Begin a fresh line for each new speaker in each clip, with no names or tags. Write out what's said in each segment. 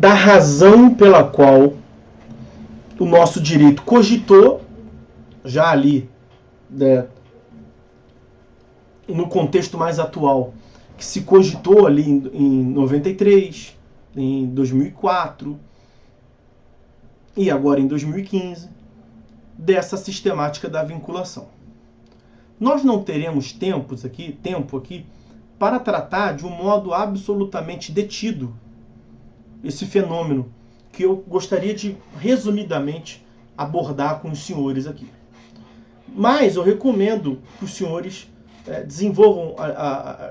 da razão pela qual o nosso direito cogitou, já ali, né, no contexto mais atual, que se cogitou ali em 93, em 2004 e agora em 2015, dessa sistemática da vinculação. Nós não teremos tempo aqui para tratar de um modo absolutamente detido esse fenômeno que eu gostaria de, resumidamente, abordar com os senhores aqui. Mas eu recomendo que os senhores desenvolvam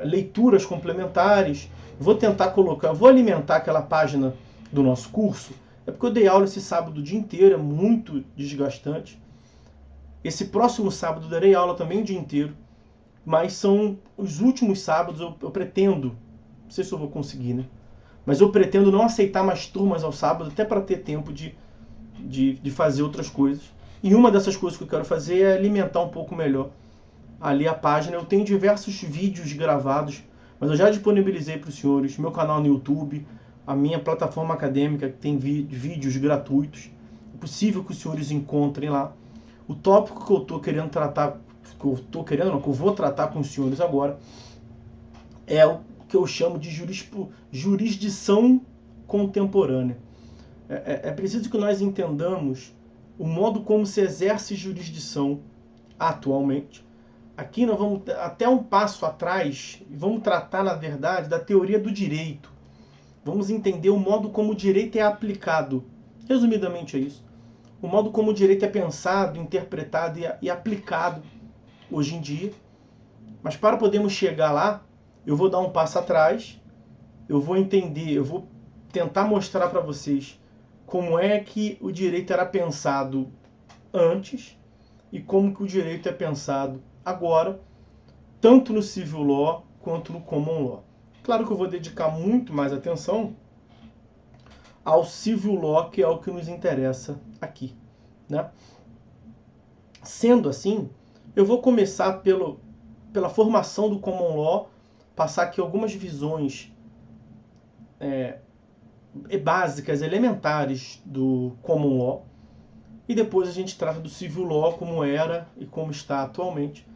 leituras complementares. Vou tentar colocar, vou alimentar aquela página do nosso curso, é porque eu dei aula esse sábado o dia inteiro, é muito desgastante. Esse próximo sábado darei aula também o dia inteiro, mas são os últimos sábados, eu pretendo, não sei se eu vou conseguir, né? Mas eu pretendo não aceitar mais turmas ao sábado, até para ter tempo de fazer outras coisas. E uma dessas coisas que eu quero fazer é alimentar um pouco melhor ali a página. Eu tenho diversos vídeos gravados, mas eu já disponibilizei para os senhores, meu canal no YouTube, a minha plataforma acadêmica que tem vídeos gratuitos. É possível que os senhores encontrem lá. O tópico que eu estou querendo tratar, que eu vou tratar com os senhores agora, é o que eu chamo de jurisdição contemporânea. É preciso que nós entendamos o modo como se exerce jurisdição atualmente. Aqui nós vamos até um passo atrás e vamos tratar, na verdade, da teoria do direito. Vamos entender o modo como o direito é aplicado. Resumidamente é isso. O modo como o direito é pensado, interpretado e aplicado hoje em dia. Mas para podermos chegar lá, eu vou dar um passo atrás, eu vou tentar mostrar para vocês como é que o direito era pensado antes e como que o direito é pensado agora, tanto no civil law quanto no common law. Claro que eu vou dedicar muito mais atenção ao civil law, que é o que nos interessa aqui, né? Sendo assim, eu vou começar pela formação do common law, passar aqui algumas visões básicas, elementares do common law, e depois a gente trata do civil law, como era e como está atualmente.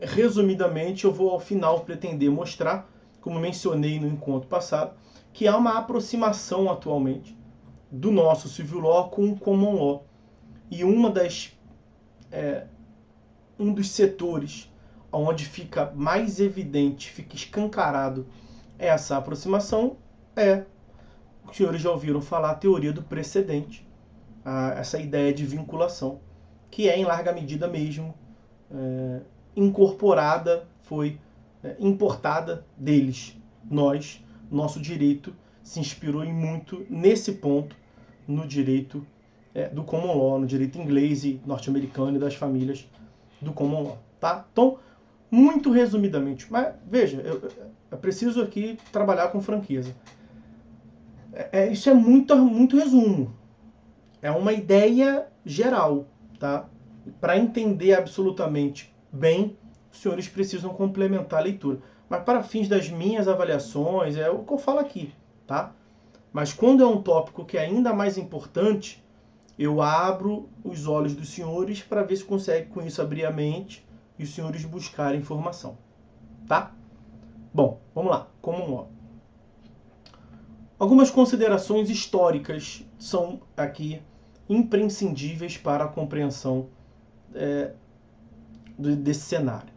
Resumidamente, eu vou ao final pretender mostrar, como mencionei no encontro passado, que há uma aproximação atualmente do nosso civil law com o common law. E um dos setores onde fica mais evidente, fica escancarado essa aproximação os senhores já ouviram falar, a teoria do precedente, essa ideia de vinculação, que é em larga medida mesmo incorporada, foi importada deles. Nosso direito se inspirou em muito nesse ponto no direito do common law, no direito inglês e norte-americano e das famílias do common law, tá? Então, muito resumidamente, mas veja, eu preciso aqui trabalhar com franqueza. Isso é muito resumo. É uma ideia geral, tá? Para entender absolutamente bem, os senhores precisam complementar a leitura. Mas para fins das minhas avaliações, é o que eu falo aqui, tá? Mas quando é um tópico que é ainda mais importante, eu abro os olhos dos senhores para ver se consegue com isso abrir a mente e os senhores buscarem informação, tá? Bom, vamos lá, common law. Algumas considerações históricas são aqui imprescindíveis para a compreensão desse cenário.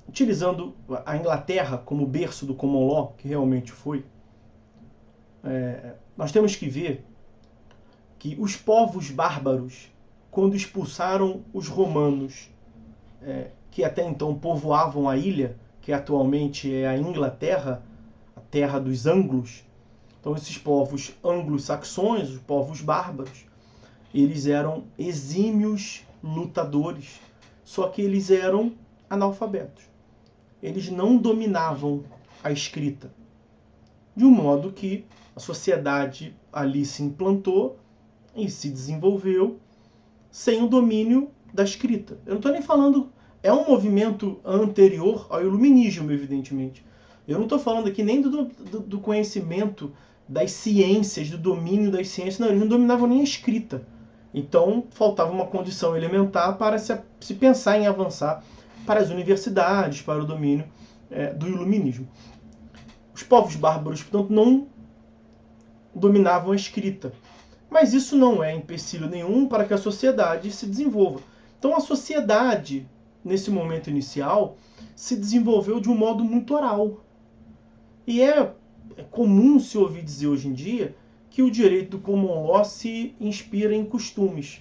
Utilizando a Inglaterra como berço do common law, que realmente foi, nós temos que ver que os povos bárbaros, quando expulsaram os romanos, que até então povoavam a ilha, que atualmente é a Inglaterra, a terra dos anglos. Então esses povos anglo-saxões, os povos bárbaros, eles eram exímios lutadores, só que eles eram analfabetos. Eles não dominavam a escrita, de um modo que a sociedade ali se implantou e se desenvolveu sem o domínio da escrita. Eu não estou nem falando... É um movimento anterior ao iluminismo, evidentemente. Eu não estou falando aqui nem do conhecimento das ciências, do domínio das ciências, não, eles não dominavam nem a escrita. Então, faltava uma condição elementar para se pensar em avançar para as universidades, para o domínio do iluminismo. Os povos bárbaros, portanto, não dominavam a escrita. Mas isso não é empecilho nenhum para que a sociedade se desenvolva. Então, a sociedade, nesse momento inicial, se desenvolveu de um modo muito oral. E é comum se ouvir dizer hoje em dia que o direito do common law se inspira em costumes.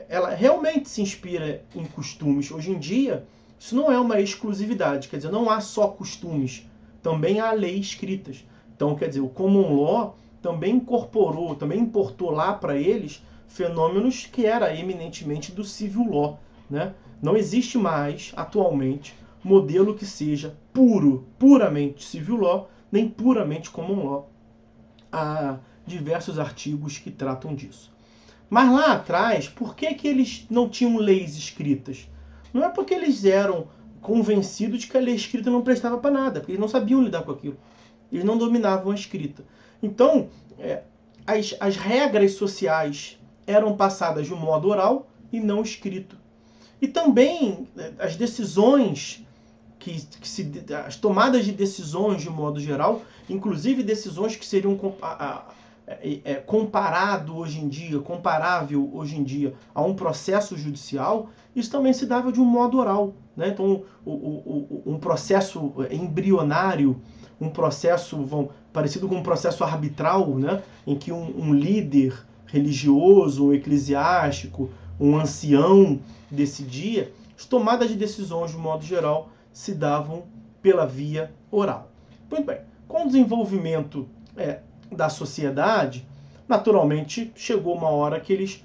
Ela realmente se inspira em costumes. Hoje em dia, isso não é uma exclusividade, quer dizer, não há só costumes, também há leis escritas. Então, quer dizer, o common law também incorporou, também importou lá para eles fenômenos que era eminentemente do civil law, né? Não existe mais, atualmente, modelo que seja puramente civil law, nem puramente common law. Há diversos artigos que tratam disso. Mas lá atrás, por que eles não tinham leis escritas? Não é porque eles eram convencidos de que a lei escrita não prestava para nada, porque eles não sabiam lidar com aquilo. Eles não dominavam a escrita. Então, as regras sociais eram passadas de um modo oral e não escrito. E também as decisões, as tomadas de decisões de modo geral, inclusive decisões que seriam comparável hoje em dia a um processo judicial, isso também se dava de um modo oral, né? Então, um processo embrionário, um processo parecido com um processo arbitral, né? Em que um líder religioso, um eclesiástico, um ancião decidia, as tomadas de decisões, de modo geral, se davam pela via oral. Muito bem, com o desenvolvimento da sociedade, naturalmente chegou uma hora que eles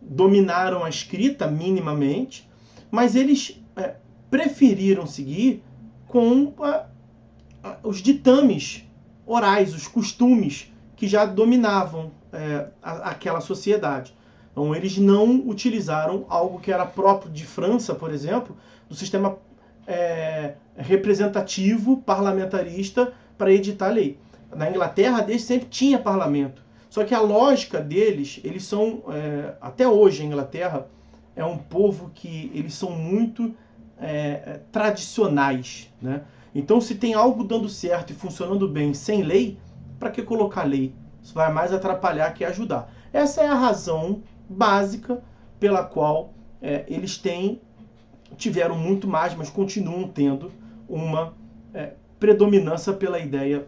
dominaram a escrita minimamente, mas eles preferiram seguir com os ditames orais, os costumes que já dominavam aquela sociedade. Então, eles não utilizaram algo que era próprio de França, por exemplo, do sistema representativo parlamentarista para editar a lei. Na Inglaterra, desde sempre tinha parlamento. Só que a lógica deles, eles são, até hoje a Inglaterra, é um povo que eles são muito tradicionais, né? Então, se tem algo dando certo e funcionando bem sem lei, para que colocar lei? Isso vai mais atrapalhar que ajudar. Essa é a razão básica pela qual eles tiveram muito mais, mas continuam tendo uma predominância pela ideia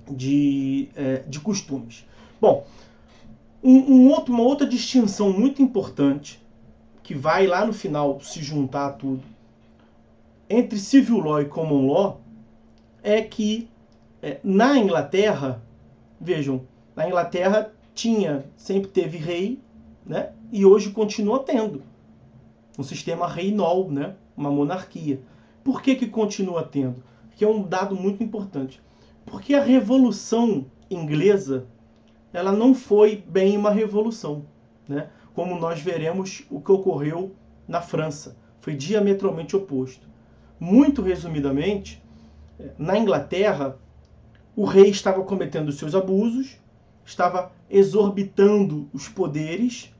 de costumes. Bom, uma outra distinção muito importante, que vai lá no final se juntar a tudo, entre civil law e common law, é que na Inglaterra, vejam, na Inglaterra sempre teve rei, né? E hoje continua tendo um sistema reinol, né? Uma monarquia. Por que continua tendo? Porque é um dado muito importante. Porque a Revolução Inglesa, ela não foi bem uma revolução, né? Como nós veremos o que ocorreu na França. Foi diametralmente oposto. Muito resumidamente, na Inglaterra, o rei estava cometendo os seus abusos, estava exorbitando os poderes,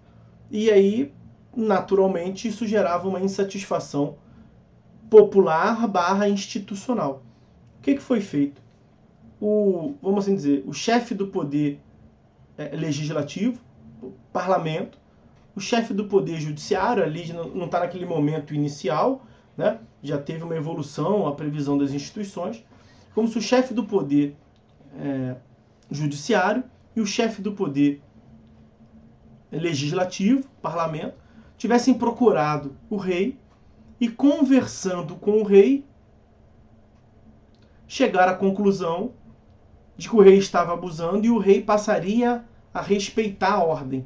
e aí, naturalmente, isso gerava uma insatisfação popular / institucional. O que foi feito? Vamos assim dizer, o chefe do poder legislativo, o parlamento, o chefe do poder judiciário, ali não está naquele momento inicial, né? Já teve uma evolução, a previsão das instituições, como se o chefe do poder judiciário e o chefe do poder legislativo, parlamento, tivessem procurado o rei e, conversando com o rei, chegaram à conclusão de que o rei estava abusando e o rei passaria a respeitar a ordem.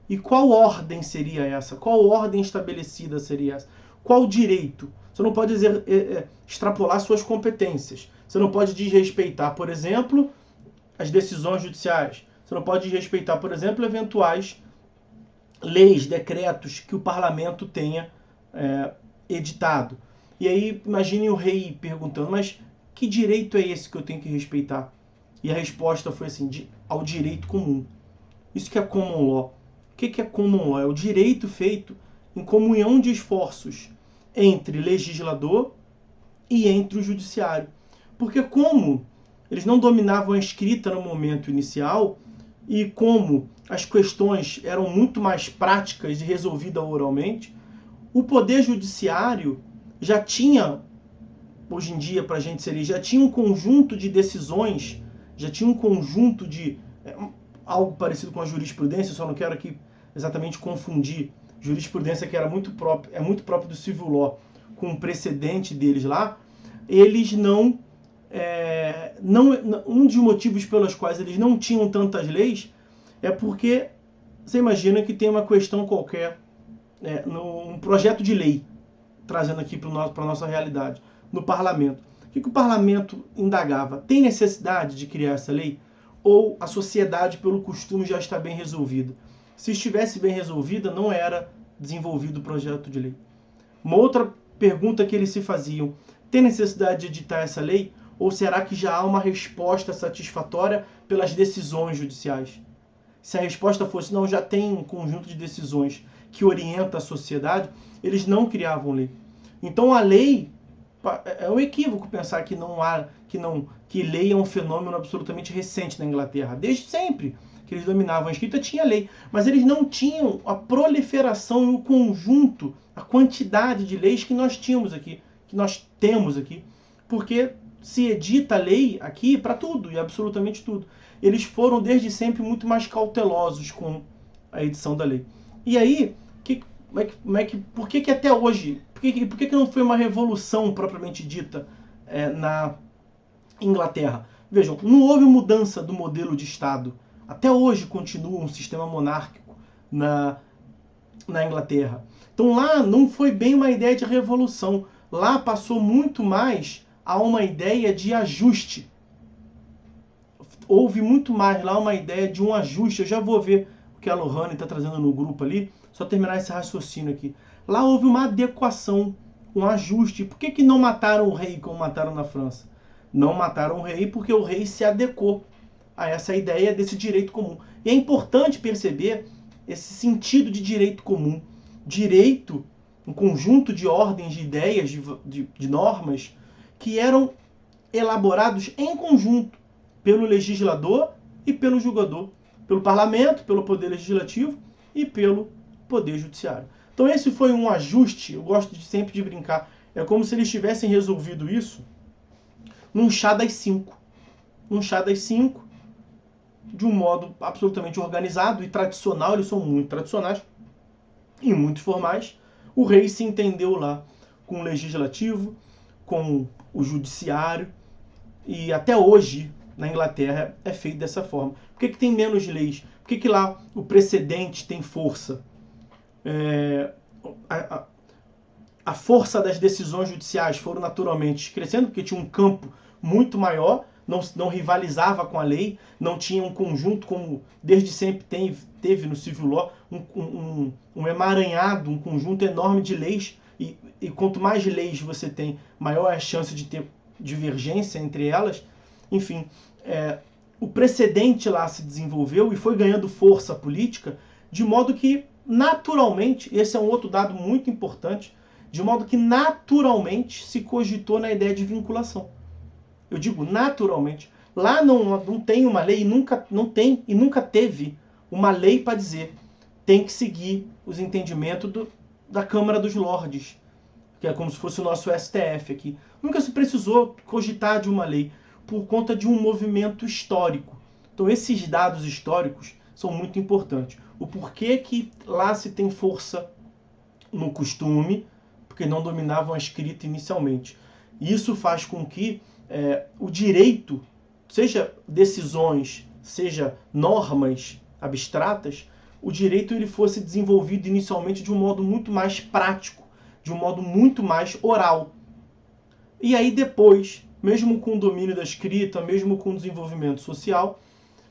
E qual ordem seria essa? Qual ordem estabelecida seria essa? Qual direito? Você não pode extrapolar suas competências. Você não pode desrespeitar, por exemplo, as decisões judiciais. Você não pode desrespeitar, por exemplo, eventuais leis, decretos que o parlamento tenha editado. E aí, imagine o rei perguntando, mas que direito é esse que eu tenho que respeitar? E a resposta foi assim, ao direito comum. Isso que é common law. O que é common law? É o direito feito em comunhão de esforços entre legislador e entre o judiciário. Porque como eles não dominavam a escrita no momento inicial, e como as questões eram muito mais práticas e resolvidas oralmente, o poder judiciário já tinha, hoje em dia para a gente seria, já tinha um conjunto de decisões, já tinha um conjunto de algo parecido com a jurisprudência, só não quero aqui exatamente confundir jurisprudência, que era muito próprio do civil law, com o precedente deles lá. Eles um dos motivos pelos quais eles não tinham tantas leis é porque você imagina que tem uma questão qualquer, um projeto de lei, trazendo aqui para a nossa realidade, no parlamento. O que o parlamento indagava? Tem necessidade de criar essa lei? Ou a sociedade, pelo costume, já está bem resolvida? Se estivesse bem resolvida, não era desenvolvido o projeto de lei. Uma outra pergunta que eles se faziam: tem necessidade de editar essa lei? Ou será que já há uma resposta satisfatória pelas decisões judiciais? Se a resposta fosse não, já tem um conjunto de decisões que orienta a sociedade, eles não criavam lei. Então a lei, é um equívoco pensar que lei é um fenômeno absolutamente recente na Inglaterra. Desde sempre que eles dominavam a escrita tinha lei, mas eles não tinham a proliferação e o conjunto, a quantidade de leis que nós tínhamos aqui, que nós temos aqui, porque se edita a lei aqui para tudo e absolutamente tudo. Eles foram desde sempre muito mais cautelosos com a edição da lei. E aí, por que até hoje, por que não foi uma revolução propriamente dita na Inglaterra? Vejam, não houve mudança do modelo de Estado. Até hoje continua um sistema monárquico na Inglaterra. Então lá não foi bem uma ideia de revolução. Lá passou muito mais a uma ideia de ajuste. Houve muito mais lá uma ideia de um ajuste. Eu já vou ver o que a Lohane está trazendo no grupo ali, só terminar esse raciocínio aqui. Lá houve uma adequação, um ajuste. Por que não mataram o rei como mataram na França? Não mataram o rei porque o rei se adequou a essa ideia desse direito comum. E é importante perceber esse sentido de direito comum. Direito, um conjunto de ordens, de ideias, de normas que eram elaborados em conjunto pelo legislador e pelo julgador, pelo parlamento, pelo poder legislativo e pelo poder judiciário. Então esse foi um ajuste, eu gosto sempre de brincar, é como se eles tivessem resolvido isso num chá das 5. Num chá das 5, de um modo absolutamente organizado e tradicional, eles são muito tradicionais e muito formais. O rei se entendeu lá com o legislativo, com o judiciário, e até hoje na Inglaterra é feito dessa forma. Por que tem menos leis? Por que lá o precedente tem força? A força das decisões judiciais foram naturalmente crescendo, porque tinha um campo muito maior, não rivalizava com a lei, não tinha um conjunto como desde sempre teve no civil law, um emaranhado, um conjunto enorme de leis, e quanto mais leis você tem, maior é a chance de ter divergência entre elas. Enfim, o precedente lá se desenvolveu e foi ganhando força política, de modo que naturalmente, esse é um outro dado muito importante, de modo que naturalmente se cogitou na ideia de vinculação. Eu digo naturalmente. Lá não tem uma lei, nunca teve uma lei para dizer tem que seguir os entendimentos da Câmara dos Lordes, que é como se fosse o nosso STF aqui. Nunca se precisou cogitar de uma lei por conta de um movimento histórico. Então esses dados históricos são muito importantes. O porquê que lá se tem força no costume, porque não dominavam a escrita inicialmente. Isso faz com que o direito, seja decisões, seja normas abstratas, o direito ele fosse desenvolvido inicialmente de um modo muito mais prático, de um modo muito mais oral. E aí depois, mesmo com o domínio da escrita, mesmo com o desenvolvimento social,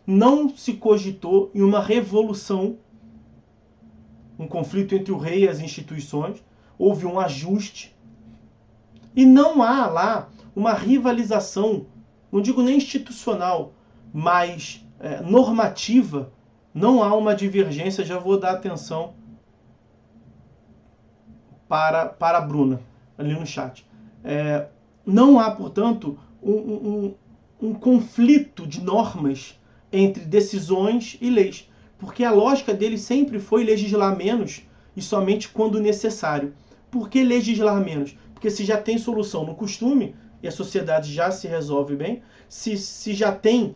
não se cogitou em uma revolução, um conflito entre o rei e as instituições, houve um ajuste. E não há lá uma rivalização, não digo nem institucional, mas normativa, não há uma divergência. Já vou dar atenção para a Bruna, ali no chat. Não há, portanto, um conflito de normas entre decisões e leis, porque a lógica dele sempre foi legislar menos e somente quando necessário. Por que legislar menos? Porque se já tem solução no costume, e a sociedade já se resolve bem, se já tem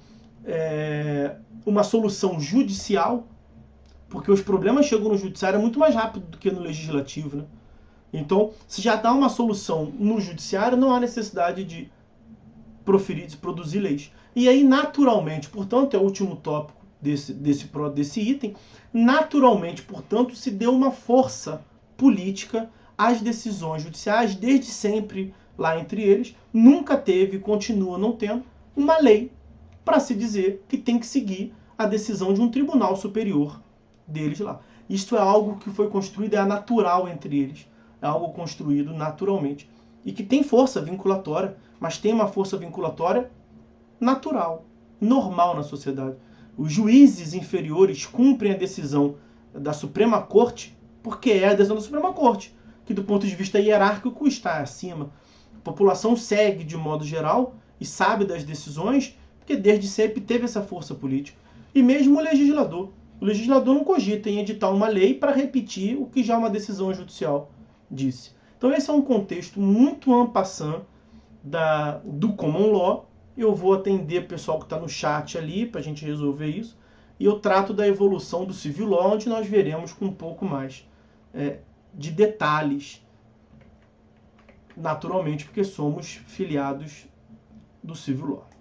uma solução judicial, porque os problemas chegam no judiciário muito mais rápido do que no legislativo, né? Então, se já dá uma solução no judiciário, não há necessidade de produzir leis. E aí, naturalmente, portanto, é o último tópico desse item, naturalmente, portanto, se deu uma força política às decisões judiciais, desde sempre, lá entre eles, nunca teve, continua não tendo, uma lei para se dizer que tem que seguir a decisão de um tribunal superior deles lá. Isto é algo que foi construído, é natural entre eles, é algo construído naturalmente, e que tem força vinculatória, mas tem uma força vinculatória natural, normal na sociedade. Os juízes inferiores cumprem a decisão da Suprema Corte porque é a decisão da Suprema Corte, que do ponto de vista hierárquico está acima. A população segue de modo geral e sabe das decisões porque desde sempre teve essa força política. E mesmo o legislador não cogita em editar uma lei para repetir o que já uma decisão judicial disse. Então esse é um contexto muito en passant do common law. Eu vou atender o pessoal que está no chat ali para a gente resolver isso. E eu trato da evolução do civil law, onde nós veremos com um pouco mais de detalhes, naturalmente, porque somos filiados do civil law.